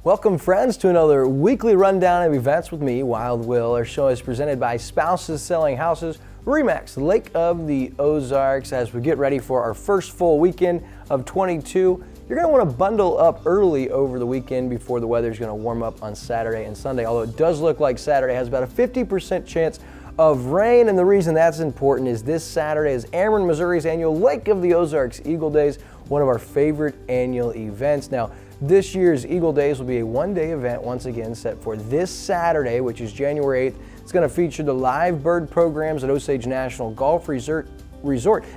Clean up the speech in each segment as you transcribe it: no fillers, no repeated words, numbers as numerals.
Welcome, friends, to another weekly rundown of events with me, Wild Will. Our show is presented by Spouses Selling Houses, RE/MAX, Lake of the Ozarks. As we get ready for our first full weekend of 22, you're going to want to bundle up early over the weekend before the weather's going to warm up on Saturday and Sunday, although it does look like Saturday has about a 50% chance of rain, and the reason that's important is this Saturday is Ameren, Missouri's annual Lake of the Ozarks Eagle Days, one of our favorite annual events. Now, this year's Eagle Days will be a one-day event once again set for this Saturday, which is January 8th. It's going to feature the live bird programs at Osage National Golf Resort,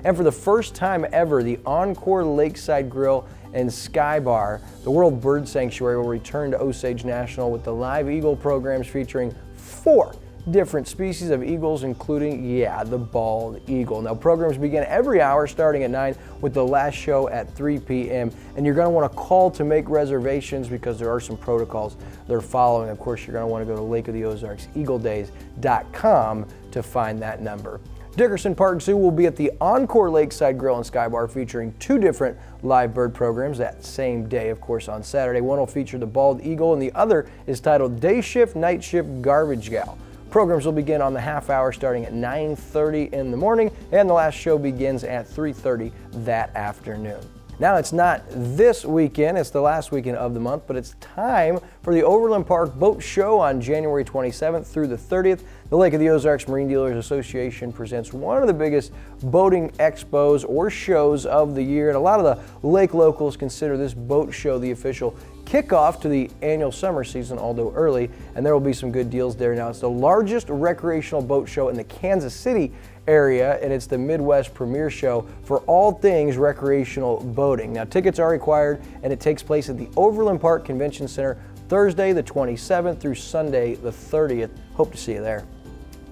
and for the first time ever, the Encore Lakeside Grill and Sky Bar. The World Bird Sanctuary will return to Osage National with the live eagle programs featuring 4 different species of eagles, including, the bald eagle. Now, programs begin every hour starting at 9 with the last show at 3 p.m. And you're going to want to call to make reservations because there are some protocols they're following. Of course, you're going to want to go to Lake of the Ozarks EagleDays.com to find that number. Dickerson Park Zoo will be at the Encore Lakeside Grill and Sky Bar featuring 2 different live bird programs that same day, of course, on Saturday. One will feature the bald eagle and the other is titled Day Shift, Night Shift, Garbage Gal. Programs will begin on the half hour starting at 9:30 in the morning, and the last show begins at 3:30 that afternoon. Now, it's not this weekend, it's the last weekend of the month, but it's time for the Overland Park Boat Show on January 27th through the 30th. The Lake of the Ozarks Marine Dealers Association presents one of the biggest boating expos or shows of the year, and a lot of the lake locals consider this boat show the official kickoff to the annual summer season, although early, and there will be some good deals there. Now, it's the largest recreational boat show in the Kansas City area, and it's the Midwest premier show for all things recreational boating. Now, tickets are required, and it takes place at the Overland Park Convention Center Thursday the 27th through Sunday the 30th. Hope to see you there.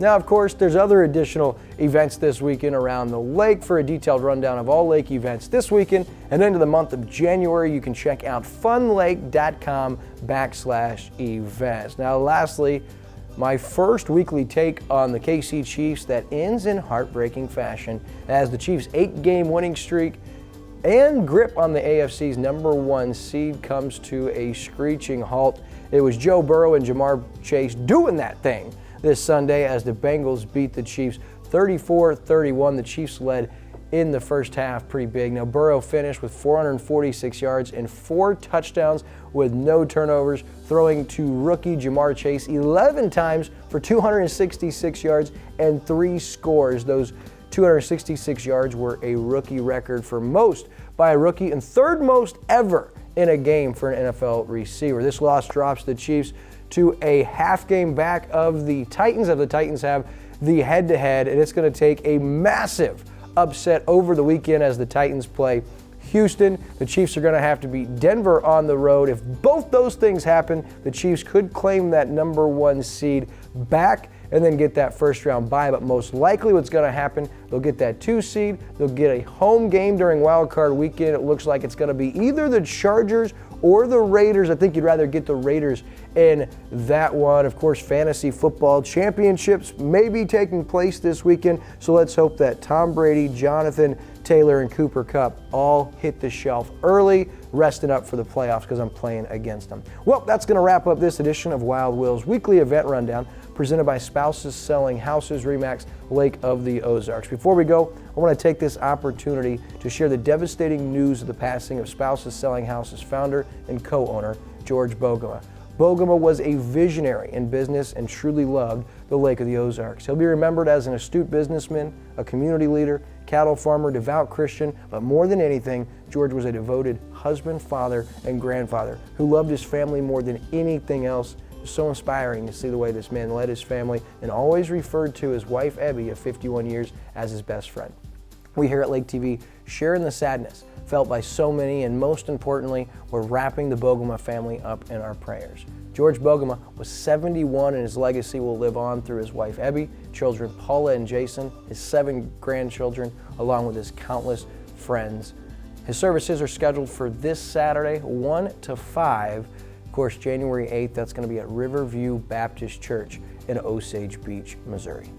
Now, of course, there's other additional events this weekend around the lake. For a detailed rundown of all lake events this weekend and into the month of January, you can check out funlake.com/events. Now, lastly, my first weekly take on the KC Chiefs that ends in heartbreaking fashion as the Chiefs' 8-game winning streak and grip on the AFC's #1 seed comes to a screeching halt. It was Joe Burrow and Jamar Chase doing that thing this Sunday as the Bengals beat the Chiefs 34-31. The Chiefs led in the first half pretty big. Now, Burrow finished with 446 yards and 4 touchdowns with no turnovers, throwing to rookie Jamar Chase 11 times for 266 yards and 3 scores. Those 266 yards were a rookie record for most by a rookie and third most ever in a game for an NFL receiver. This loss drops the Chiefs to a half game back of the Titans. The Titans have the head-to-head, and it's going to take a massive upset over the weekend as the Titans play Houston. The Chiefs are going to have to beat Denver on the road. If both those things happen, the Chiefs could claim that #1 seed back and then get that first round bye, but most likely what's going to happen, they'll get that 2 seed, they'll get a home game during Wild Card Weekend. It looks like it's going to be either the Chargers or the Raiders. I think you'd rather get the Raiders in that one. Of course, fantasy football championships may be taking place this weekend, so let's hope that Tom Brady, Jonathan Taylor, and Cooper Kupp all hit the shelf early, resting up for the playoffs because I'm playing against them. Well, that's going to wrap up this edition of Wild Will's weekly event rundown presented by Spouses Selling Houses, RE/MAX, Lake of the Ozarks. Before we go, I want to take this opportunity to share the devastating news of the passing of Spouses Selling Houses founder and co-owner, George Bogema. Bogema was a visionary in business and truly loved the Lake of the Ozarks. He'll be remembered as an astute businessman, a community leader, cattle farmer, devout Christian, but more than anything, George was a devoted husband, father, and grandfather who loved his family more than anything else. It's so inspiring to see the way this man led his family and always referred to his wife, Ebby, of 51 years, as his best friend. We here at Lake TV share in the sadness felt by so many, and most importantly, we're wrapping the Bogema family up in our prayers. George Bogema was 71, and his legacy will live on through his wife, Ebby, children Paula and Jason, his 7 grandchildren, along with his countless friends. His services are scheduled for this Saturday, 1 to 5. Of course, January 8th, that's going to be at Riverview Baptist Church in Osage Beach, Missouri.